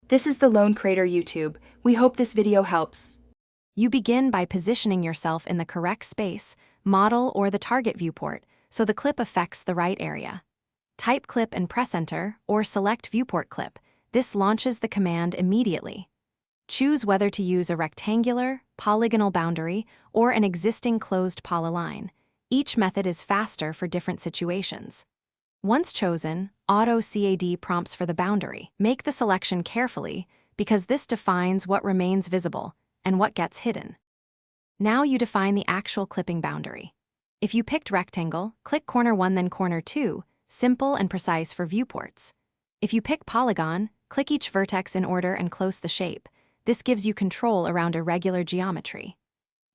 This is the Lone Crater YouTube. We hope this video helps. You begin by positioning yourself in the correct space, model, or the target viewport, so the clip affects the right area. Type clip and press enter, or select viewport clip. This launches the command immediately. Choose whether to use a rectangular, polygonal boundary, or an existing closed polyline. Each method is faster for different situations. Once chosen, Autocad prompts for the boundary. Make the selection carefully, because this defines what remains visible and what gets hidden. Now you define the actual clipping boundary. If you picked rectangle, click corner 1 then corner 2, simple and precise for viewports. If you pick polygon, click each vertex in order and close the shape. This gives you control around irregular geometry.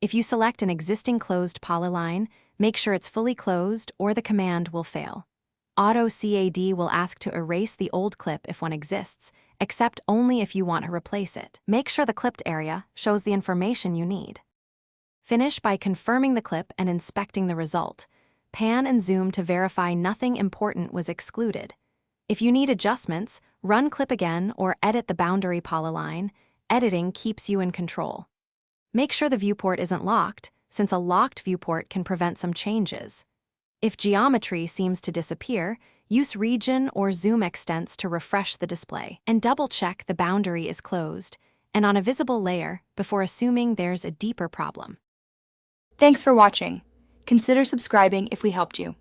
If you select an existing closed polyline, make sure it's fully closed or the command will fail. Autocad will ask to erase the old clip if one exists, except only if you want to replace it. Make sure the clipped area shows the information you need. Finish by confirming the clip and inspecting the result. Pan and zoom to verify nothing important was excluded. If you need adjustments, run clip again or edit the boundary polyline. Editing keeps you in control. Make sure the viewport isn't locked, since a locked viewport can prevent some changes. If geometry seems to disappear, use region or zoom extents to refresh the display. And double-check the boundary is closed and on a visible layer before assuming there's a deeper problem. Thanks for watching. Consider subscribing if we helped you.